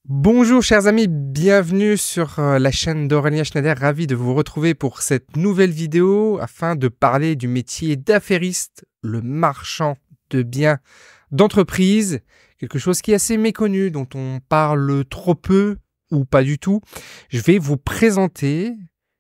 Bonjour chers amis, bienvenue sur la chaîne d'Aurélien Schneider, ravi de vous retrouver pour cette nouvelle vidéo afin de parler du métier d'affairiste, le marchand de biens d'entreprise, quelque chose qui est assez méconnu, dont on parle trop peu ou pas du tout. Je vais vous présenter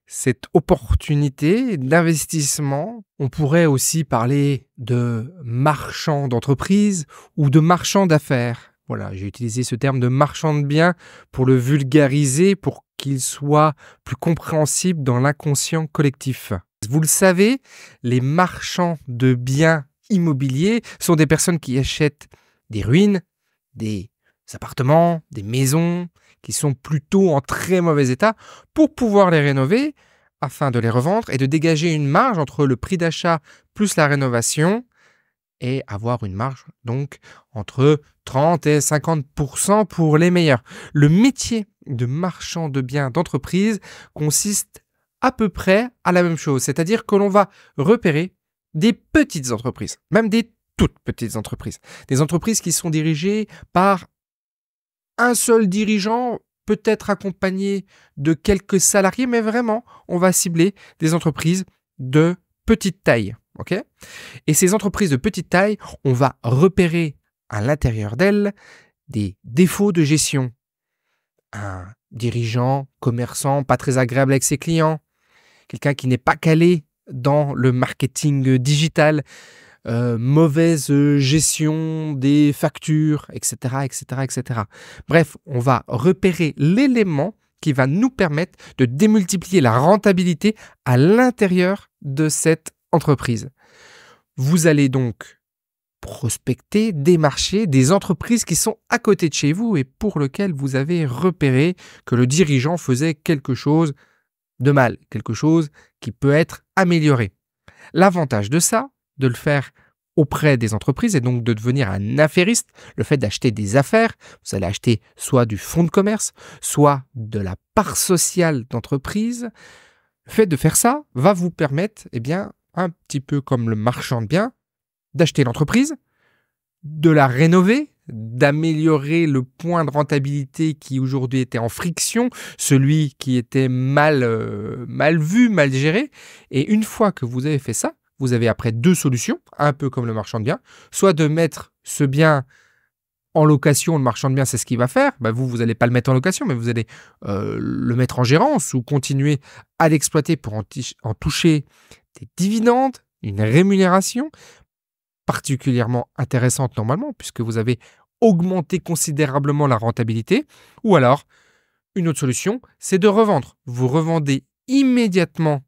cette opportunité d'investissement. On pourrait aussi parler de marchand d'entreprise ou de marchand d'affaires. Voilà, j'ai utilisé ce terme de marchand de biens pour le vulgariser, pour qu'il soit plus compréhensible dans l'inconscient collectif. Vous le savez, les marchands de biens immobiliers sont des personnes qui achètent des ruines, des appartements, des maisons qui sont plutôt en très mauvais état pour pouvoir les rénover afin de les revendre et de dégager une marge entre le prix d'achat plus la rénovation et avoir une marge donc entre 30 et 50% pour les meilleurs. Le métier de marchand de biens d'entreprise consiste à peu près à la même chose, c'est-à-dire que l'on va repérer des petites entreprises, même des toutes petites entreprises, des entreprises qui sont dirigées par un seul dirigeant, peut-être accompagné de quelques salariés, mais vraiment, on va cibler des entreprises de petite taille. Okay, et ces entreprises de petite taille, on va repérer à l'intérieur d'elles des défauts de gestion. Un dirigeant, commerçant, pas très agréable avec ses clients, quelqu'un qui n'est pas calé dans le marketing digital, mauvaise gestion des factures, etc., etc., etc. Bref, on va repérer l'élément qui va nous permettre de démultiplier la rentabilité à l'intérieur de cette entreprise. Vous allez donc prospecter, démarcher des entreprises qui sont à côté de chez vous et pour lesquelles vous avez repéré que le dirigeant faisait quelque chose de mal, quelque chose qui peut être amélioré. L'avantage de ça, de le faire auprès des entreprises et donc de devenir un affairiste, le fait d'acheter des affaires, vous allez acheter soit du fonds de commerce, soit de la part sociale d'entreprise. Le fait de faire ça va vous permettre, un petit peu comme le marchand de biens, d'acheter l'entreprise, de la rénover, d'améliorer le point de rentabilité qui aujourd'hui était en friction, celui qui était mal vu, mal géré. Et une fois que vous avez fait ça, vous avez après deux solutions, un peu comme le marchand de biens, soit de mettre ce bien en location, le marchand de biens, c'est ce qu'il va faire. Vous n'allez pas le mettre en location, mais vous allez le mettre en gérance ou continuer à l'exploiter pour en toucher des dividendes, une rémunération particulièrement intéressante normalement, puisque vous avez augmenté considérablement la rentabilité. Ou alors, une autre solution, c'est de revendre. Vous revendez immédiatement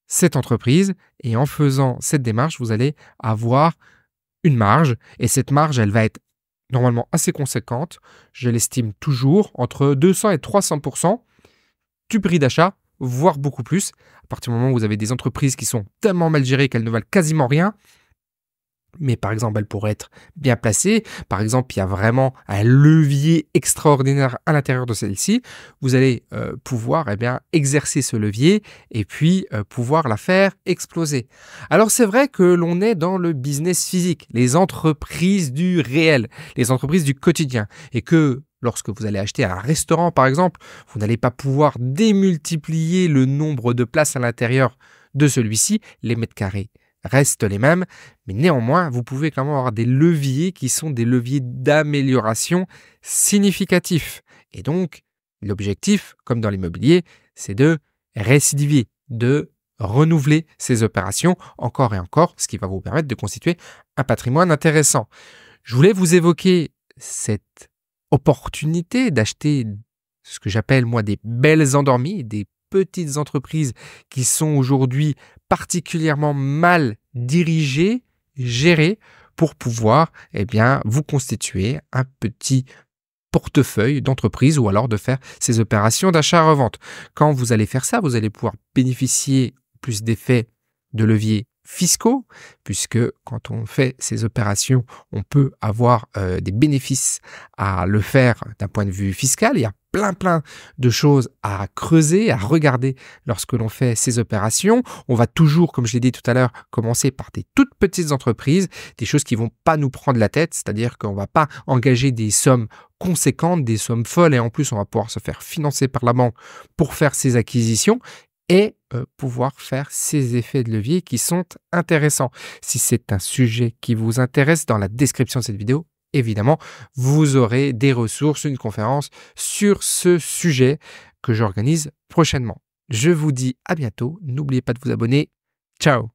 cette entreprise et en faisant cette démarche, vous allez avoir une marge et cette marge, elle va être normalement assez conséquente. Je l'estime toujours entre 200 et 300% du prix d'achat, voire beaucoup plus. À partir du moment où vous avez des entreprises qui sont tellement mal gérées qu'elles ne valent quasiment rien, mais par exemple, elles pourraient être bien placées. Par exemple, il y a vraiment un levier extraordinaire à l'intérieur de celle-ci. Vous allez pouvoir exercer ce levier et puis pouvoir la faire exploser. Alors, c'est vrai que l'on est dans le business physique, les entreprises du réel, les entreprises du quotidien. Et que lorsque vous allez acheter un restaurant, par exemple, vous n'allez pas pouvoir démultiplier le nombre de places à l'intérieur de celui-ci, les mètres carrés restent les mêmes, mais néanmoins, vous pouvez quand même avoir des leviers qui sont des leviers d'amélioration significatifs. Et donc, l'objectif, comme dans l'immobilier, c'est de récidiver, de renouveler ces opérations encore et encore, ce qui va vous permettre de constituer un patrimoine intéressant. Je voulais vous évoquer cette opportunité d'acheter ce que j'appelle moi des belles endormies, des petites entreprises qui sont aujourd'hui particulièrement mal dirigées, gérées pour pouvoir vous constituer un petit portefeuille d'entreprise ou alors de faire ces opérations d'achat-revente. Quand vous allez faire ça, vous allez pouvoir bénéficier plus d'effets de levier fiscaux, puisque quand on fait ces opérations, on peut avoir des bénéfices à le faire d'un point de vue fiscal. Il y a plein de choses à creuser, à regarder lorsque l'on fait ces opérations. On va toujours, comme je l'ai dit tout à l'heure, commencer par des toutes petites entreprises, des choses qui vont pas nous prendre la tête, c'est-à-dire qu'on va pas engager des sommes conséquentes, des sommes folles, et en plus on va pouvoir se faire financer par la banque pour faire ces acquisitions et pouvoir faire ces effets de levier qui sont intéressants. Si c'est un sujet qui vous intéresse, dans la description de cette vidéo, évidemment, vous aurez des ressources, une conférence sur ce sujet que j'organise prochainement. Je vous dis à bientôt. N'oubliez pas de vous abonner. Ciao!